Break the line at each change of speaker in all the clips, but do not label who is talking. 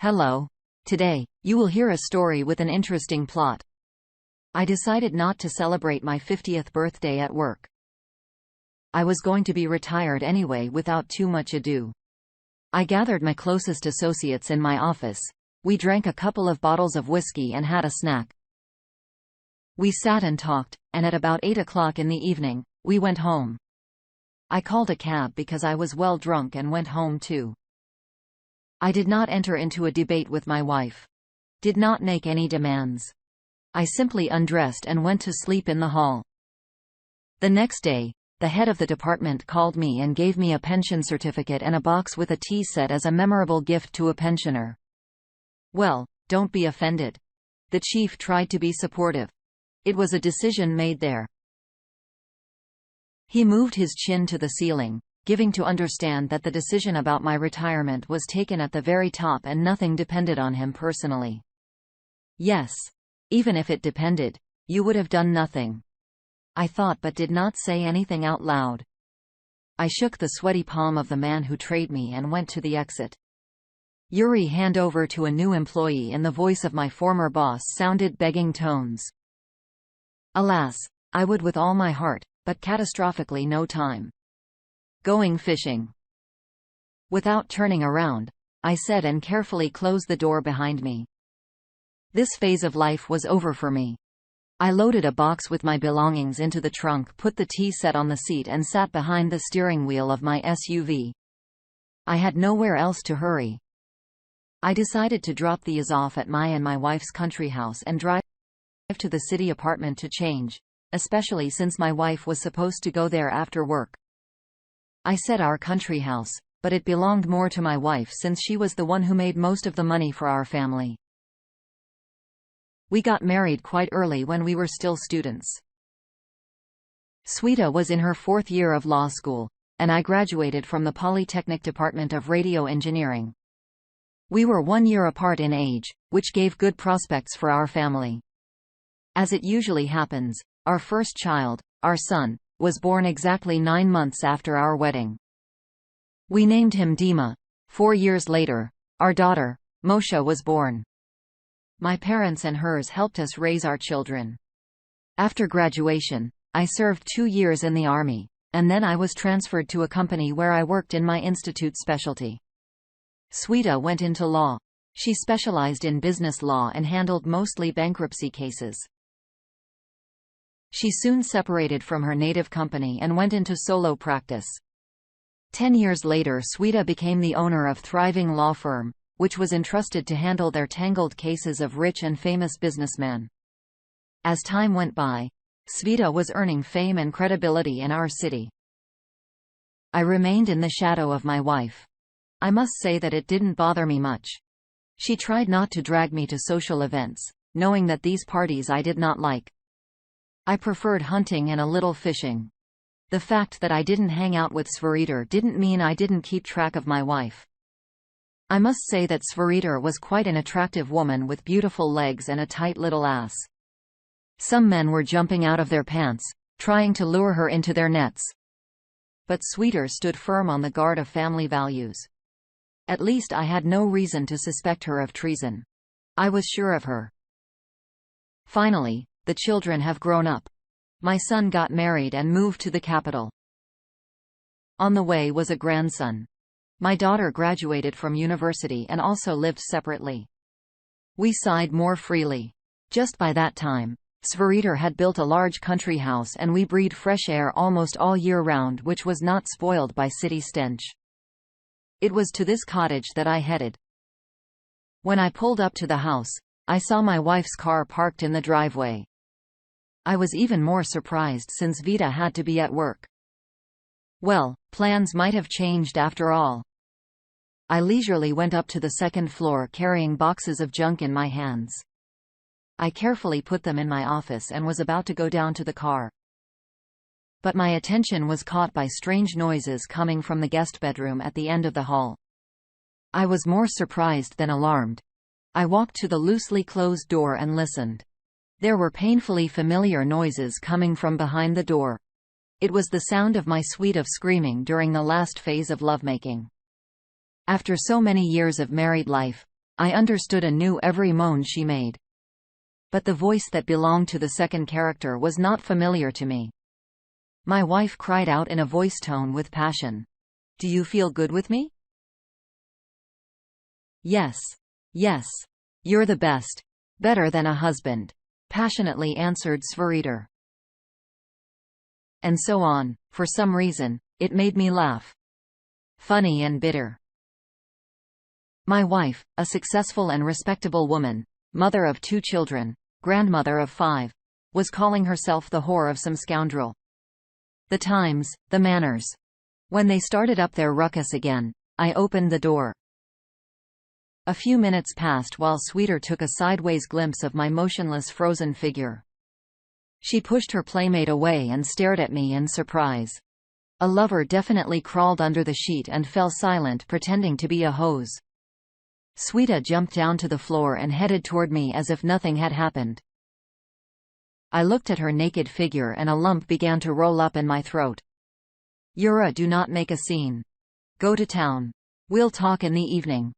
Hello. Today, you will hear a story with an interesting plot. I decided not to celebrate my 50th birthday at work. I was going to be retired anyway without too much ado. I gathered my closest associates in my office. We drank a couple of bottles of whiskey and had a snack. We sat and talked, and at about 8 o'clock in the evening, we went home. I called a cab because I was well drunk and went home too. I did not enter into a debate with my wife. Did not make any demands. I simply undressed and went to sleep in the hall. The next day, the head of the department called me and gave me a pension certificate and a box with a tea set as a memorable gift to a pensioner. Well, don't be offended. The chief tried to be supportive. It was a decision made there. He moved his chin to the ceiling, giving to understand that the decision about my retirement was taken at the very top and nothing depended on him personally. Yes. Even if it depended, you would have done nothing. I thought but did not say anything out loud. I shook the sweaty palm of the man who trained me and went to the exit. Yuri hand over to a new employee in the voice of my former boss sounded begging tones. Alas, I would with all my heart, but catastrophically no time. Going fishing. Without turning around, I said and carefully closed the door behind me. This phase of life was over for me. I loaded a box with my belongings into the trunk, put the tea set on the seat and sat behind the steering wheel of my SUV. I had nowhere else to hurry. I decided to drop these off at my and my wife's country house and drive to the city apartment to change, especially since my wife was supposed to go there after work. I said our country house, but it belonged more to my wife since she was the one who made most of the money for our family. We got married quite early when we were still students. Sweta was in her 4th year of law school, and I graduated from the Polytechnic Department of Radio Engineering. We were 1 year apart in age, which gave good prospects for our family. As it usually happens, our first child, our son, was born exactly 9 months after our wedding. We named him Dima. 4 years later, our daughter, Moshe, was born. My parents and hers helped us raise our children. After graduation, I served 2 years in the army, and then I was transferred to a company where I worked in my institute specialty. Sweta went into law. She specialized in business law and handled mostly bankruptcy cases. She soon separated from her native company and went into solo practice. 10 years later, Sweta became the owner of thriving law firm, which was entrusted to handle their tangled cases of rich and famous businessmen. As time went by, Sweta was earning fame and credibility in our city. I remained in the shadow of my wife. I must say that it didn't bother me much. She tried not to drag me to social events, knowing that these parties I did not like. I preferred hunting and a little fishing. The fact that I didn't hang out with Sveriter didn't mean I didn't keep track of my wife. I must say that Sveriter was quite an attractive woman with beautiful legs and a tight little ass. Some men were jumping out of their pants, trying to lure her into their nets. But Sveriter stood firm on the guard of family values. At least I had no reason to suspect her of treason. I was sure of her. Finally, the children have grown up. My son got married and moved to the capital. On the way was a grandson. My daughter graduated from university and also lived separately. We sighed more freely. Just by that time, Sveriter had built a large country house and we breathed fresh air almost all year round, which was not spoiled by city stench. It was to this cottage that I headed. When I pulled up to the house, I saw my wife's car parked in the driveway. I was even more surprised since Vita had to be at work. Well, plans might have changed after all. I leisurely went up to the 2nd floor carrying boxes of junk in my hands. I carefully put them in my office and was about to go down to the car. But my attention was caught by strange noises coming from the guest bedroom at the end of the hall. I was more surprised than alarmed. I walked to the loosely closed door and listened. There were painfully familiar noises coming from behind the door. It was the sound of my suite of screaming during the last phase of lovemaking. After so many years of married life, I understood and knew every moan she made. But the voice that belonged to the second character was not familiar to me. My wife cried out in a voice tone with passion. "Do you feel good with me?" "Yes. Yes. You're the best. Better than a husband," passionately answered Svariter. And so on. For some reason, it made me laugh. Funny and bitter. My wife, a successful and respectable woman, mother of 2 children, grandmother of 5, was calling herself the whore of some scoundrel. The times, the manners. When they started up their ruckus again, I opened the door. A few minutes passed while Sweeter took a sideways glimpse of my motionless frozen figure. She pushed her playmate away and stared at me in surprise. A lover definitely crawled under the sheet and fell silent, pretending to be a hose. Sweeta jumped down to the floor and headed toward me as if nothing had happened. I looked at her naked figure and a lump began to roll up in my throat. "Yura, do not make a scene. Go to town. We'll talk in the evening."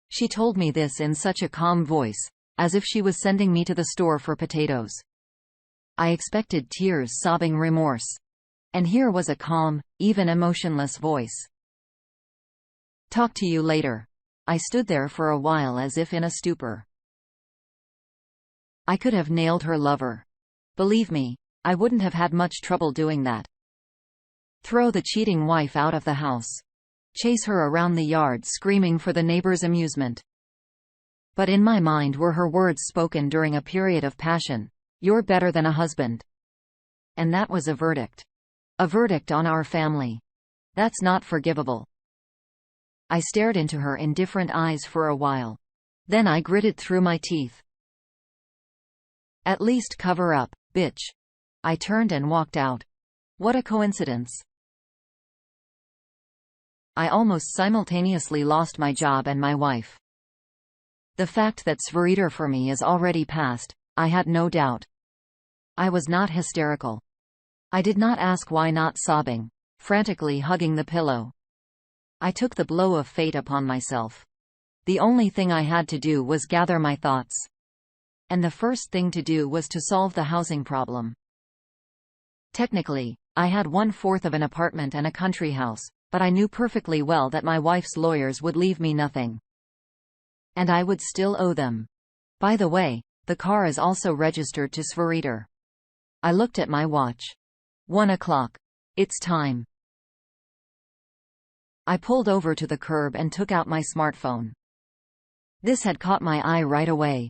She told me this in such a calm voice, as if she was sending me to the store for potatoes. I expected tears, sobbing remorse. And here was a calm, even emotionless voice. "Talk to you later." I stood there for a while as if in a stupor. I could have nailed her lover. Believe me, I wouldn't have had much trouble doing that. Throw the cheating wife out of the house. Chase her around the yard screaming for the neighbors' amusement. But in my mind were her words spoken during a period of passion. "You're better than a husband." And that was a verdict. A verdict on our family. That's not forgivable. I stared into her indifferent eyes for a while. Then I gritted through my teeth. "At least cover up, bitch." I turned and walked out. What a coincidence. I almost simultaneously lost my job and my wife. The fact that Svariter for me is already past, I had no doubt. I was not hysterical. I did not ask why, not sobbing, frantically hugging the pillow. I took the blow of fate upon myself. The only thing I had to do was gather my thoughts. And the first thing to do was to solve the housing problem. Technically, I had 1/4 of an apartment and a country house, but I knew perfectly well that my wife's lawyers would leave me nothing. And I would still owe them. By the way, the car is also registered to Svariter. I looked at my watch. 1 o'clock. It's time. I pulled over to the curb and took out my smartphone. This had caught my eye right away.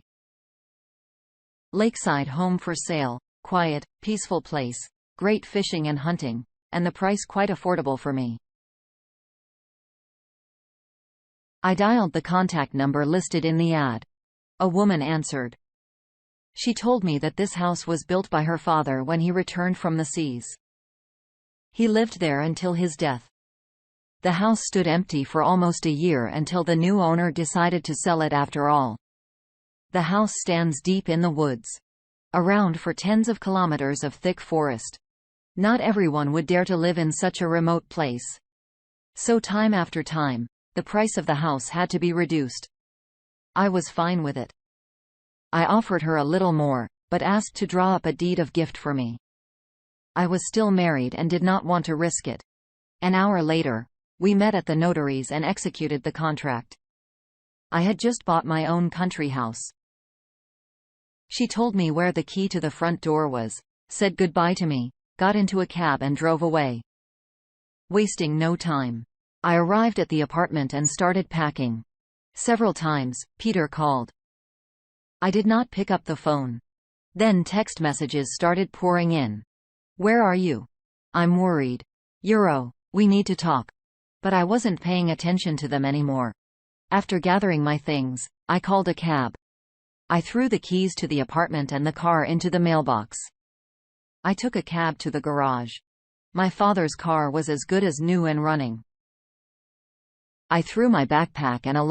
Lakeside home for sale, quiet, peaceful place, great fishing and hunting, and the price quite affordable for me. I dialed the contact number listed in the ad. A woman answered. She told me that this house was built by her father when he returned from the seas. He lived there until his death. The house stood empty for almost a year until the new owner decided to sell it after all. The house stands deep in the woods. Around for tens of kilometers of thick forest. Not everyone would dare to live in such a remote place. So time after time, the price of the house had to be reduced. I was fine with it. I offered her a little more, but asked to draw up a deed of gift for me. I was still married and did not want to risk it. An hour later, we met at the notary's and executed the contract. I had just bought my own country house. She told me where the key to the front door was, said goodbye to me, got into a cab and drove away. Wasting no time, I arrived at the apartment and started packing. Several times, Peter called. I did not pick up the phone. Then text messages started pouring in. "Where are you? I'm worried. Euro, we need to talk." But I wasn't paying attention to them anymore. After gathering my things, I called a cab. I threw the keys to the apartment and the car into the mailbox. I took a cab to the garage. My father's car was as good as new and running. I threw my backpack and a